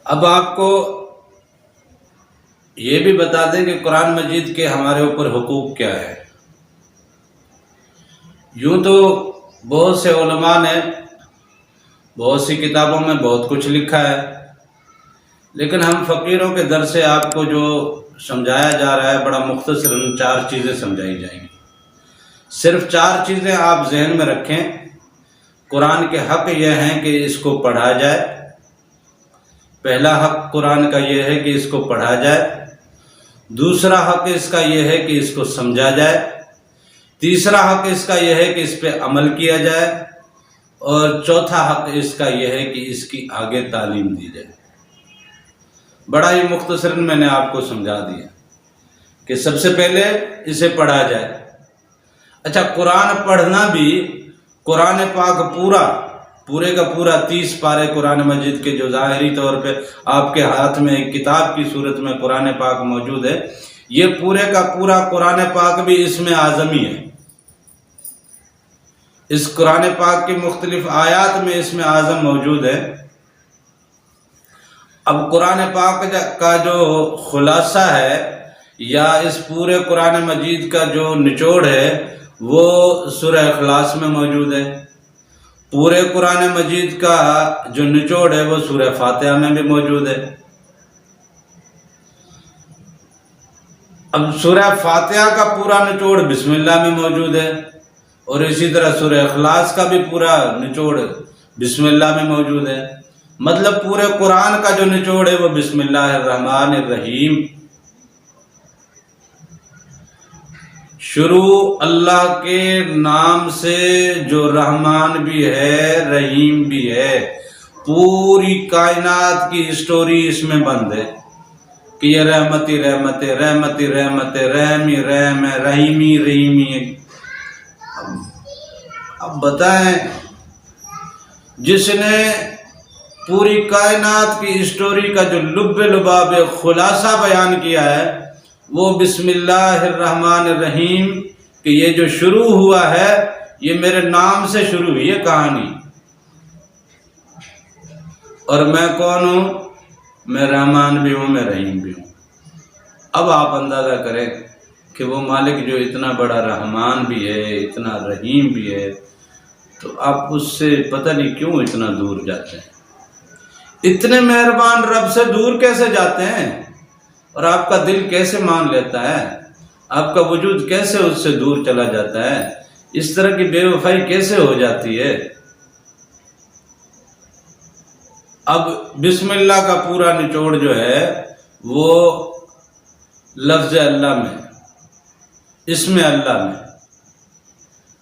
اب آپ کو یہ بھی بتا دیں کہ قرآن مجید کے ہمارے اوپر حقوق کیا ہے۔ یوں تو بہت سے علماء نے بہت سی کتابوں میں بہت کچھ لکھا ہے، لیکن ہم فقیروں کے در سے آپ کو جو سمجھایا جا رہا ہے بڑا مختصراً 4 چیزیں سمجھائی جائیں گی۔ صرف 4 چیزیں آپ ذہن میں رکھیں۔ قرآن کے حق یہ ہیں کہ اس کو پڑھا جائے۔ پہلا حق قرآن کا یہ ہے کہ اس کو پڑھا جائے۔ دوسرا حق اس کا یہ ہے کہ اس کو سمجھا جائے۔ تیسرا حق اس کا یہ ہے کہ اس پہ عمل کیا جائے، اور چوتھا حق اس کا یہ ہے کہ اس کی آگے تعلیم دی جائے۔ بڑا ہی مختصراً میں نے آپ کو سمجھا دیا کہ سب سے پہلے اسے پڑھا جائے۔ اچھا، قرآن پڑھنا بھی، قرآن پاک پورے کا پورا 30 پارے قرآن مجید کے جو ظاہری طور پہ آپ کے ہاتھ میں ایک کتاب کی صورت میں قرآن پاک موجود ہے، یہ پورے کا پورا قرآن پاک بھی اسم اعظم ہی ہے۔ اس قرآن پاک کی مختلف آیات میں اسم اعظم موجود ہے۔ اب قرآن پاک کا جو خلاصہ ہے یا اس پورے قرآن مجید کا جو نچوڑ ہے وہ سورہ اخلاص میں موجود ہے۔ پورے قرآن مجید کا جو نچوڑ ہے وہ سورہ فاتحہ میں بھی موجود ہے۔ اب سورہ فاتحہ کا پورا نچوڑ بسم اللہ میں موجود ہے، اور اسی طرح سورہ اخلاص کا بھی پورا نچوڑ بسم اللہ میں موجود ہے۔ مطلب پورے قرآن کا جو نچوڑ ہے وہ بسم اللہ الرحمن الرحیم۔ شروع اللہ کے نام سے جو رحمان بھی ہے رحیم بھی ہے۔ پوری کائنات کی اسٹوری اس میں بند ہے کہ یہ رحمتی رحمت، رحمتی رحمت، رحمی رحم، رحیمی رحیمی۔ اب بتائیں، جس نے پوری کائنات کی اسٹوری کا جو لب لباب خلاصہ بیان کیا ہے وہ بسم اللہ الرحمن الرحیم، کہ یہ جو شروع ہوا ہے یہ میرے نام سے شروع ہوئی ہے کہانی، اور میں کون ہوں؟ میں رحمان بھی ہوں، میں رحیم بھی ہوں۔ اب آپ اندازہ کریں کہ وہ مالک جو اتنا بڑا رحمان بھی ہے، اتنا رحیم بھی ہے، تو آپ اس سے پتہ نہیں کیوں اتنا دور جاتے ہیں۔ اتنے مہربان رب سے دور کیسے جاتے ہیں؟ اور آپ کا دل کیسے مان لیتا ہے؟ آپ کا وجود کیسے اس سے دور چلا جاتا ہے؟ اس طرح کی بے وفائی کیسے ہو جاتی ہے؟ اب بسم اللہ کا پورا نچوڑ جو ہے وہ لفظ اللہ میں، اسم اللہ میں،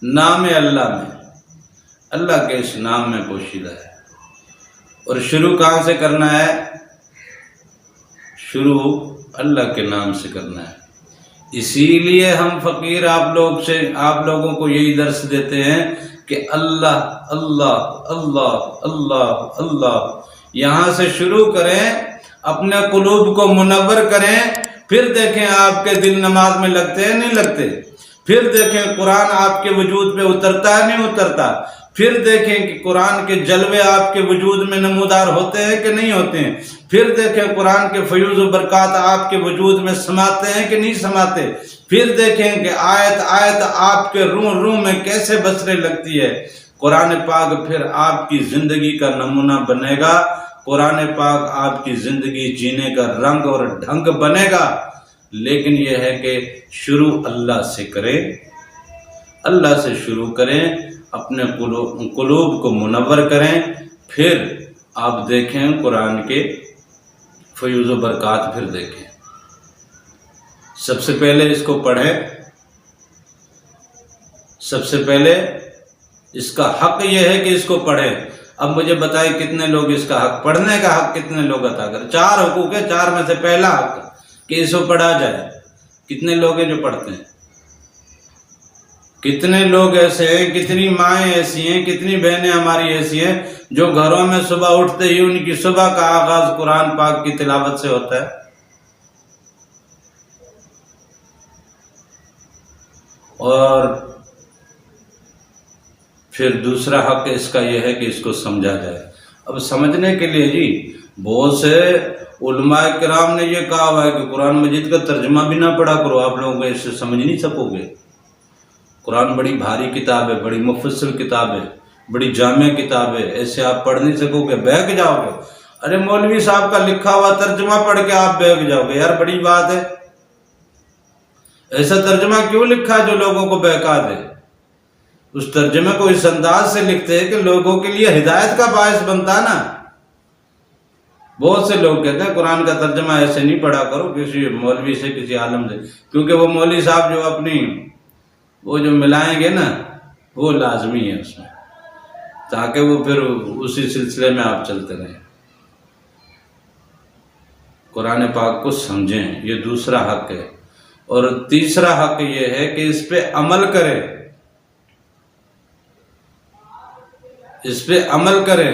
نام اللہ میں، اللہ کے اس نام میں پوشیدہ ہے۔ اور شروع کہاں سے کرنا ہے؟ شروع اللہ کے نام سے کرنا ہے۔ اسی لیے ہم فقیر آپ لوگوں کو یہی درس دیتے ہیں کہ اللہ اللہ اللہ اللہ اللہ، یہاں سے شروع کریں، اپنے قلوب کو منور کریں، پھر دیکھیں آپ کے دل نماز میں لگتے ہیں نہیں لگتے، پھر دیکھیں قرآن آپ کے وجود پہ اترتا ہے نہیں اترتا، پھر دیکھیں کہ قرآن کے جلوے آپ کے وجود میں نمودار ہوتے ہیں کہ نہیں ہوتے ہیں، پھر دیکھیں قرآن کے فیوز و برکات آپ کے وجود میں سماتے ہیں کہ نہیں سماتے، پھر دیکھیں کہ آیت آیت آپ کے روح میں کیسے بسرے لگتی ہے۔ قرآن پاک پھر آپ کی زندگی کا نمونہ بنے گا، قرآن پاک آپ کی زندگی جینے کا رنگ اور ڈھنگ بنے گا۔ لیکن یہ ہے کہ شروع اللہ سے کریں، اللہ سے شروع کریں، اپنے قلوب کو منور کریں، پھر آپ دیکھیں قرآن کے فیوز و برکات، پھر دیکھیں۔ سب سے پہلے اس کو پڑھیں، سب سے پہلے اس کا حق یہ ہے کہ اس کو پڑھیں۔ اب مجھے بتائیں کتنے لوگ اس کا حق، پڑھنے کا حق کتنے لوگ عطا کریں؟ 4 حقوق ہے، 4 میں سے پہلا حق کہ اس کو پڑھا جائے۔ کتنے لوگ ہیں جو پڑھتے ہیں؟ کتنے لوگ ایسے ہیں، کتنی مائیں ایسی ہیں، کتنی بہنیں ہماری ایسی ہیں جو گھروں میں صبح اٹھتے ہی ان کی صبح کا آغاز قرآن پاک کی تلاوت سے ہوتا ہے؟ اور پھر دوسرا حق اس کا یہ ہے کہ اس کو سمجھا جائے۔ اب سمجھنے کے لیے جی بہت سے علماء کرام نے یہ کہا ہوا ہے کہ قرآن مجید کا ترجمہ بھی نہ پڑھا کرو، آپ لوگوں کو اس سے سمجھ نہیں سکو گے۔ قرآن بڑی بھاری کتاب ہے، بڑی مفصل کتاب ہے، بڑی جامع کتاب ہے، ایسے آپ پڑھ نہیں سکو گے، بہک جاؤ گے۔ ارے مولوی صاحب کا لکھا ہوا ترجمہ پڑھ کے آپ بہک جاؤ گے، یار بڑی بات ہے۔ ایسا ترجمہ کیوں لکھا جو لوگوں کو بہکا دے؟ اس ترجمے کو اس انداز سے لکھتے ہیں کہ لوگوں کے لیے ہدایت کا باعث بنتا نا۔ بہت سے لوگ کہتے ہیں قرآن کا ترجمہ ایسے نہیں پڑھا کرو کسی مولوی سے، کسی عالم سے، کیونکہ وہ مولوی صاحب جو اپنی وہ جو ملائیں گے نا وہ لازمی ہے اس میں، تاکہ وہ پھر اسی سلسلے میں آپ چلتے رہیں۔ قرآن پاک کو سمجھیں، یہ دوسرا حق ہے۔ اور تیسرا حق یہ ہے کہ اس پہ عمل کریں، اس پہ عمل کریں۔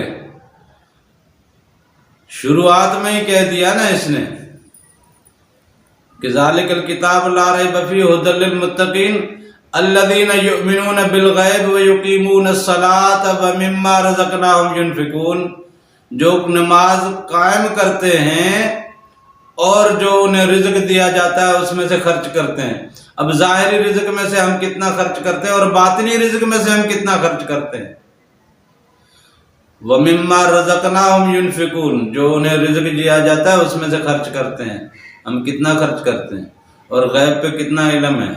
شروعات میں ہی کہہ دیا نا اس نے کہ ذالک الکتاب لا ریب فیہ ھدی للمتقین الذین یؤمنون بالغیب ویقیمون الصلاۃ ومما رزقناہم ینفقون، جو نماز قائم کرتے ہیں اور جو انہیں رزق دیا جاتا ہے اس میں سے خرچ کرتے ہیں۔ اب ظاہری رزق میں سے ہم کتنا خرچ کرتے ہیں اور باطنی رزق میں سے ہم کتنا خرچ کرتے ہیں۔ وَمِمَّا رَزَقْنَاهُمْ يُنْفِقُونَ، جو انہیں رزق دیا جاتا ہے اس میں سے خرچ کرتے ہیں۔ ہم کتنا خرچ کرتے ہیں اور غیب پہ کتنا علم ہے،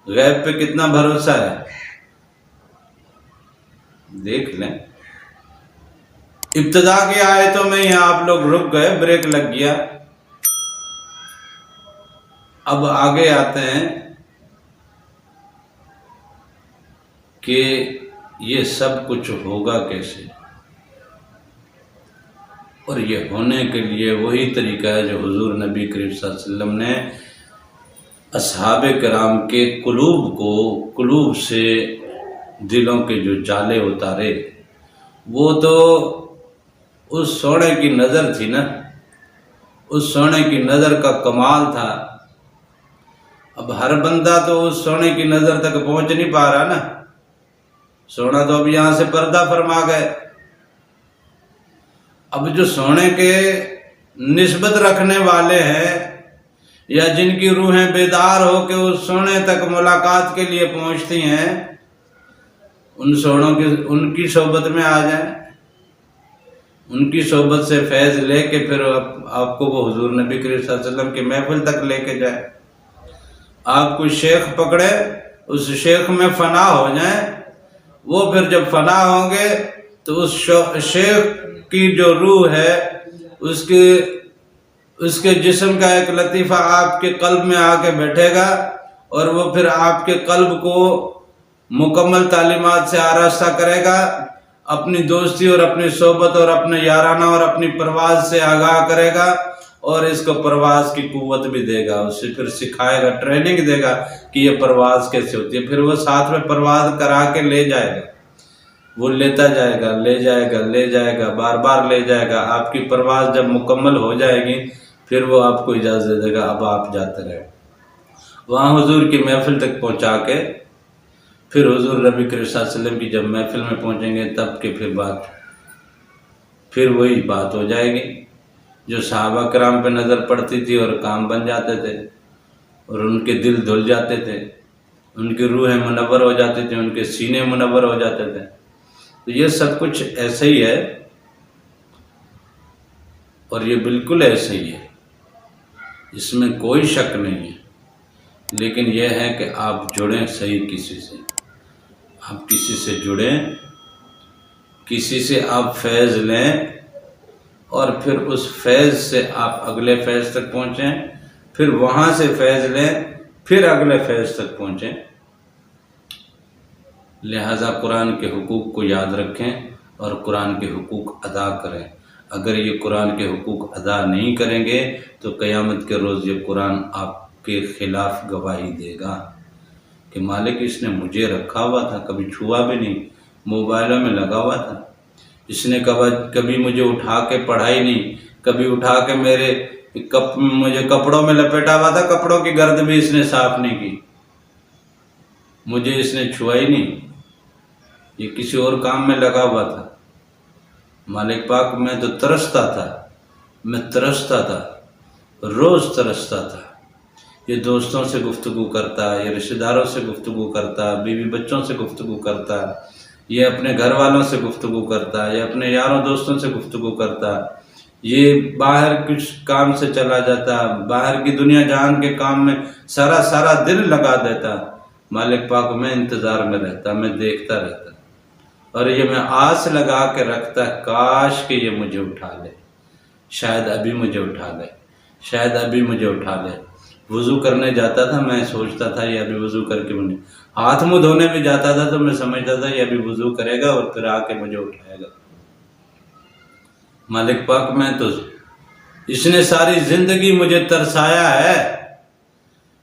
غیب پہ کتنا بھروسہ ہے، دیکھ لیں۔ ابتدا کی آیتوں میں یہاں آپ لوگ رک گئے، بریک لگ گیا۔ اب آگے آتے ہیں کہ یہ سب کچھ ہوگا کیسے، اور یہ ہونے کے لیے وہی طریقہ ہے جو حضور نبی کریم صلی اللہ علیہ وسلم نے اصحاب کرام کے قلوب سے دلوں کے جو جالے اتارے، وہ تو اس سونے کی نظر تھی نا، اس سونے کی نظر کا کمال تھا۔ اب ہر بندہ تو اس سونے کی نظر تک پہنچ نہیں پا رہا نا، سونا تو اب یہاں سے پردہ فرما گئے۔ اب جو سونے کے نسبت رکھنے والے ہیں یا جن کی روحیں بیدار ہو کے اس سونے تک ملاقات کے لیے پہنچتی ہیں، ان کی صحبت میں آ جائیں، ان کی صحبت سے فیض لے کے پھر آپ کو وہ حضور نبی کریم صلی اللہ علیہ وسلم کی محفل تک لے کے جائے۔ آپ کوئی شیخ پکڑے، اس شیخ میں فنا ہو جائیں، وہ پھر جب فنا ہوں گے تو اس شیخ کی جو روح ہے اس کے جسم کا ایک لطیفہ آپ کے قلب میں آ کے بیٹھے گا، اور وہ پھر آپ کے قلب کو مکمل تعلیمات سے آراستہ کرے گا، اپنی دوستی اور اپنی صحبت اور اپنے یارانہ اور اپنی پرواز سے آگاہ کرے گا، اور اس کو پرواز کی قوت بھی دے گا، اسے پھر سکھائے گا، ٹریننگ دے گا کہ یہ پرواز کیسے ہوتی ہے۔ پھر وہ ساتھ میں پرواز کرا کے لے جائے گا، وہ لیتا جائے گا، لے جائے گا، لے جائے گا، بار بار لے جائے گا۔ آپ کی پرواز جب مکمل ہو جائے گی پھر وہ آپ کو اجازت دے گا، اب آپ جاتے رہے۔ وہاں حضور کی محفل تک پہنچا کے پھر حضور نبی کریم صلی اللہ علیہ وسلم کی جب محفل میں پہنچیں گے تب کہ پھر وہی بات ہو جائے گی جو صحابہ کرام پہ نظر پڑتی تھی اور کام بن جاتے تھے، اور ان کے دل دھل جاتے تھے، ان کی روحیں منور ہو جاتی تھیں، ان کے سینے منور ہو جاتے تھے۔ تو یہ سب کچھ ایسے ہی ہے، اور یہ بالکل ایسے ہی ہے، اس میں کوئی شک نہیں ہے۔ لیکن یہ ہے کہ آپ جڑیں صحیح کسی سے، آپ کسی سے جڑیں، کسی سے آپ فیض لیں، اور پھر اس فیض سے آپ اگلے فیض تک پہنچیں، پھر وہاں سے فیض لیں، پھر اگلے فیض تک پہنچیں۔ لہذا قرآن کے حقوق کو یاد رکھیں اور قرآن کے حقوق ادا کریں۔ اگر یہ قرآن کے حقوق ادا نہیں کریں گے تو قیامت کے روز یہ قرآن آپ کے خلاف گواہی دے گا کہ مالک اس نے مجھے رکھا ہوا تھا، کبھی چھوا بھی نہیں، موبائلوں میں لگا ہوا تھا، اس نے کبھی مجھے اٹھا کے پڑھائی نہیں، کبھی اٹھا کے مجھے کپڑوں میں لپیٹا ہوا تھا، کپڑوں کی گرد بھی اس نے صاف نہیں کی، مجھے اس نے چھوا ہی نہیں، یہ کسی اور کام میں لگا ہوا تھا۔ مالک پاک میں تو ترستا تھا میں ترستا تھا، روز ترستا تھا۔ یہ دوستوں سے گفتگو کرتا، یہ رشتہ داروں سے گفتگو کرتا، بیوی بچوں سے گفتگو کرتا، یہ اپنے گھر والوں سے گفتگو کرتا، یہ اپنے یاروں دوستوں سے گفتگو کرتا، یہ باہر کچھ کام سے چلا جاتا، باہر کی دنیا جہان کے کام میں سارا دن لگا دیتا۔ مالک پاک میں انتظار میں رہتا، میں دیکھتا رہتا، اور یہ میں آس لگا کے رکھتا، کاش کہ یہ مجھے اٹھا لے، شاید ابھی مجھے اٹھا لے، شاید ابھی مجھے اٹھا لے۔ وضو کرنے جاتا تھا، میں سوچتا تھا یہ ابھی وضو کر کے مجھے، ہاتھ منہ دھونے بھی جاتا تھا تو میں سمجھتا تھا یہ ابھی وضو کرے گا اور پھر آ کے مجھے اٹھائے گا۔ مالک پاک میں تو، اس نے ساری زندگی مجھے ترسایا ہے،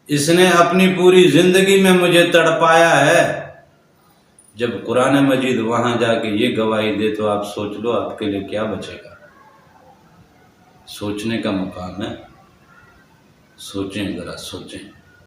اس نے اپنی پوری زندگی میں مجھے تڑپایا ہے۔ جب قرآن مجید وہاں جا کے یہ گواہی دے تو آپ سوچ لو آپ کے لیے کیا بچے گا۔ سوچنے کا مقام ہے، سوچیں ذرا سوچیں۔